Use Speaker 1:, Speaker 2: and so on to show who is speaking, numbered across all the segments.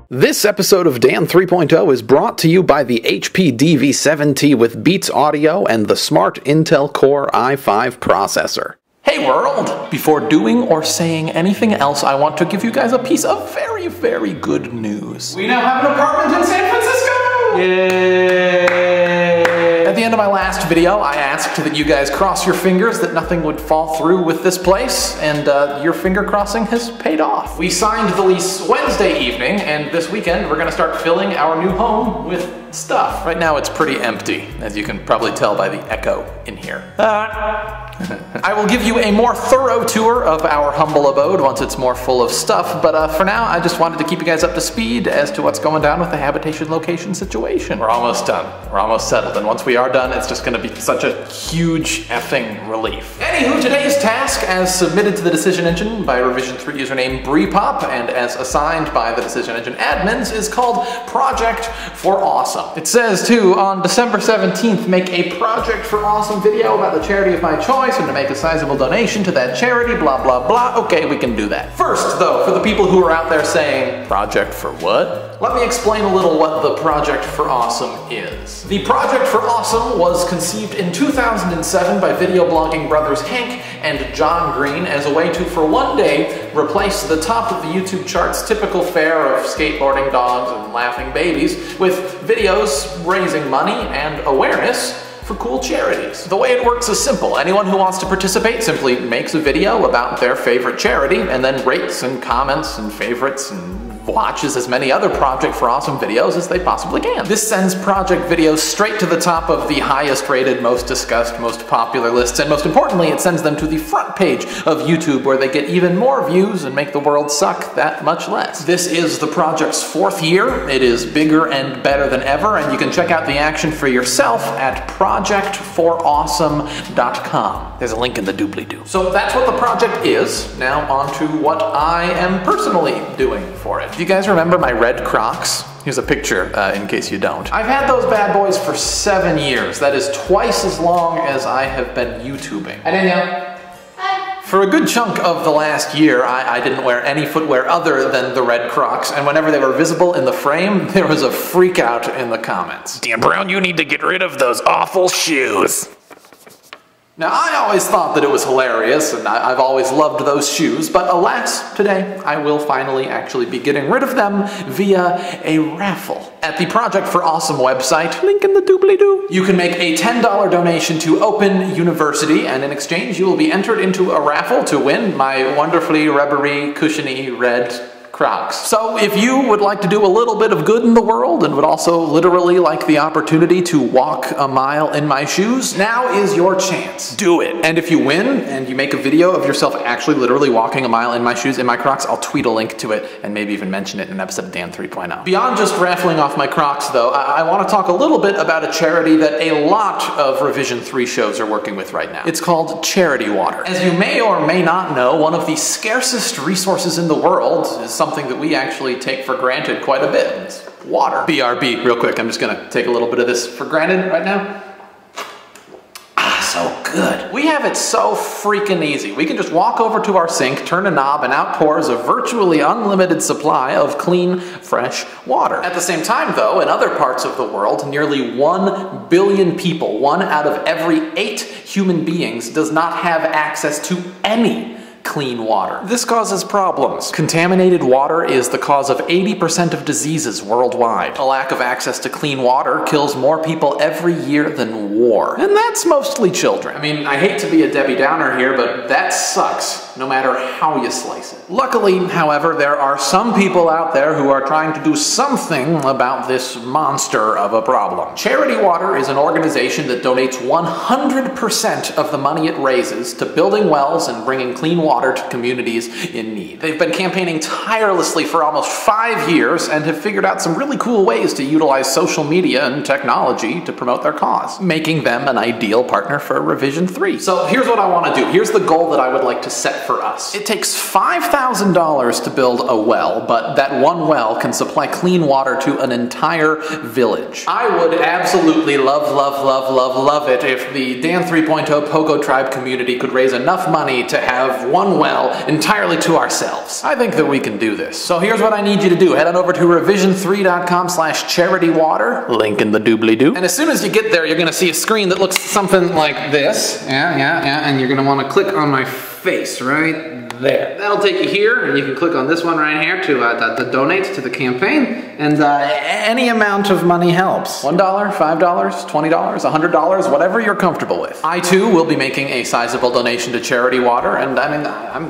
Speaker 1: This episode of Dan 3.0 is brought to you by the HP DV7T with Beats Audio and the Smart Intel Core i5 processor.
Speaker 2: Hey world! Before doing or saying anything else, I want to give you guys a piece of very, very good news. We now have an apartment in San Francisco! Yay! At the end of my last video, I asked that you guys cross your fingers that nothing would fall through with this place, and your finger crossing has paid off. We signed the lease Wednesday evening, and this weekend we're gonna start filling our new home with stuff. Right now it's pretty empty, as you can probably tell by the echo in here. I will give you a more thorough tour of our humble abode once it's more full of stuff, but for now I just wanted to keep you guys up to speed as to what's going down with the habitation location situation. We're almost done. We're almost settled, and once we are done, it's just gonna be such a huge effing relief. Anywho, today's task, as submitted to the decision engine by Revision 3 username Breepop, and as assigned by the decision engine admins, is called Project for Awesome. It says, too, on December 17th, make a Project for Awesome video about the charity of my choice and to make a sizable donation to that charity, blah, blah, blah. Okay, we can do that. First, though, for the people who are out there saying, Project for what? Let me explain a little what the Project for Awesome is. The Project for Awesome was conceived in 2007 by video blogging brothers Hank and John Green as a way to, for one day, replace the top of the YouTube chart's typical fare of skateboarding dogs and laughing babies with videos raising money and awareness for cool charities. The way it works is simple. Anyone who wants to participate simply makes a video about their favorite charity and then rates and comments and favorites and watches as many other Project for Awesome videos as they possibly can. This sends project videos straight to the top of the highest rated, most discussed, most popular lists, and most importantly, it sends them to the front page of YouTube where they get even more views and make the world suck that much less. This is the project's 4th year. It is bigger and better than ever, and you can check out the action for yourself at projectforawesome.com. There's a link in the doobly-doo. So that's what the project is. Now on to what I am personally doing for it. Do you guys remember my red Crocs? Here's a picture, in case you don't. I've had those bad boys for 7 years. That is twice as long as I have been YouTubing. Hi, Danielle. Hi. For a good chunk of the last year, I didn't wear any footwear other than the red Crocs, and whenever they were visible in the frame, there was a freak out in the comments. Dan Brown, you need to get rid of those awful shoes. Now, I always thought that it was hilarious, and I've always loved those shoes, but alas, today I will finally actually be getting rid of them via a raffle. At the Project for Awesome website, link in the doobly-doo, you can make a $10 donation to Open University, and in exchange you will be entered into a raffle to win my wonderfully rubbery, cushiony red Crocs. So if you would like to do a little bit of good in the world and would also literally like the opportunity to walk a mile in my shoes, now is your chance. Do it. And if you win and you make a video of yourself actually literally walking a mile in my shoes, in my Crocs, I'll tweet a link to it and maybe even mention it in an episode of Dan 3.0. Beyond just raffling off my Crocs though, I want to talk a little bit about a charity that a lot of Revision 3 shows are working with right now. It's called Charity Water. As you may or may not know, one of the scarcest resources in the world is something that we actually take for granted quite a bit. It's water. BRB, real quick, I'm just gonna take a little bit of this for granted right now. Ah, so good. We have it so freaking easy. We can just walk over to our sink, turn a knob, and out pours a virtually unlimited supply of clean, fresh water. At the same time, though, in other parts of the world, nearly 1 billion people, 1 out of every 8 human beings, does not have access to any clean water. This causes problems. Contaminated water is the cause of 80% of diseases worldwide. A lack of access to clean water kills more people every year than war. And that's mostly children. I mean, I hate to be a Debbie Downer here, but that sucks, no matter how you slice it. Luckily, however, there are some people out there who are trying to do something about this monster of a problem. Charity Water is an organization that donates 100% of the money it raises to building wells and bringing clean water to communities in need. They've been campaigning tirelessly for almost 5 years and have figured out some really cool ways to utilize social media and technology to promote their cause. Make making them an ideal partner for revision 3. So here's what I want to do. Here's the goal that I would like to set for us. It takes $5,000 to build a well, but that one well can supply clean water to an entire village. I would absolutely love it if the Dan 3.0 Pogo Tribe community could raise enough money to have one well entirely to ourselves. I think that we can do this. So here's what I need you to do. Head on over to revision3.com/charitywater, link in the doobly-doo. And as soon as you get there, you're gonna see a screen that looks something like this. Yeah, and you're gonna wanna click on my face right there. That'll take you here, and you can click on this one right here to donate to the campaign, and any amount of money helps. $1, $5, $20, $100, whatever you're comfortable with. I too will be making a sizable donation to Charity Water, and I mean,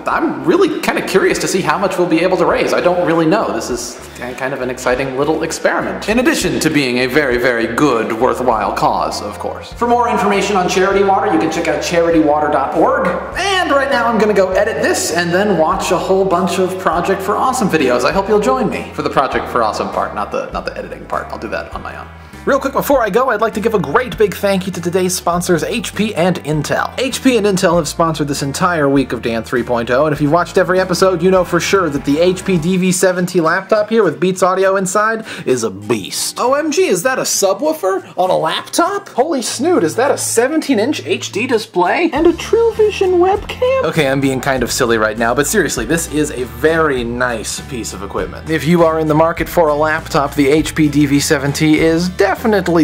Speaker 2: I'm really kind of curious to see how much we'll be able to raise. I don't really know. This is kind of an exciting little experiment. In addition to being a very, very good, worthwhile cause, of course. For more information on Charity Water, you can check out charitywater.org. And right now I'm gonna go edit this and then watch a whole bunch of Project for Awesome videos. I hope you'll join me for the Project for Awesome part, not the editing part. I'll do that on my own. Real quick before I go, I'd like to give a great big thank you to today's sponsors, HP and Intel. HP and Intel have sponsored this entire week of Dan 3.0, and if you've watched every episode, you know for sure that the HP DV7T laptop here with Beats audio inside is a beast. OMG, is that a subwoofer on a laptop? Holy snoot, is that a 17-inch HD display? And a TrueVision webcam? Okay, I'm being kind of silly right now, but seriously, this is a very nice piece of equipment. If you are in the market for a laptop, the HP DV7T is definitely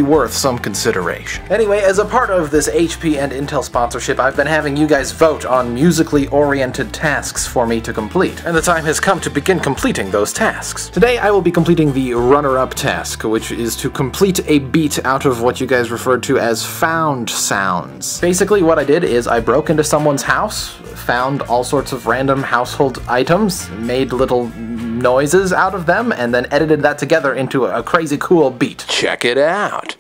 Speaker 2: worth some consideration. Anyway, as a part of this HP and Intel sponsorship, I've been having you guys vote on musically oriented tasks for me to complete, and the time has come to begin completing those tasks. Today I will be completing the runner-up task, which is to complete a beat out of what you guys referred to as found sounds. Basically what I did is I broke into someone's house, found all sorts of random household items, made little noises out of them, and then edited that together into a crazy cool beat. Check it out.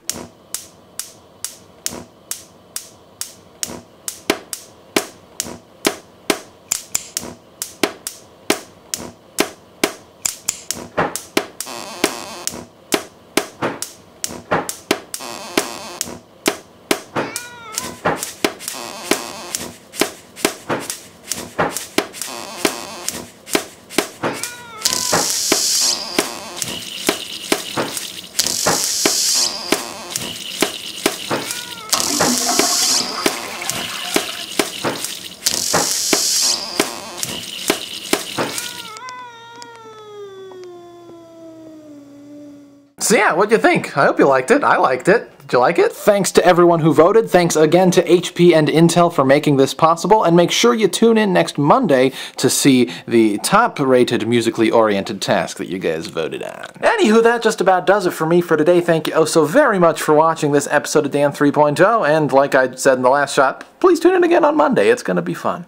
Speaker 2: So yeah, what'd you think? I hope you liked it. I liked it. Did you like it? Thanks to everyone who voted. Thanks again to HP and Intel for making this possible. And make sure you tune in next Monday to see the top-rated musically oriented task that you guys voted on. Anywho, that just about does it for me for today. Thank you oh so very much for watching this episode of Dan 3.0. And like I said in the last shot, please tune in again on Monday. It's gonna be fun.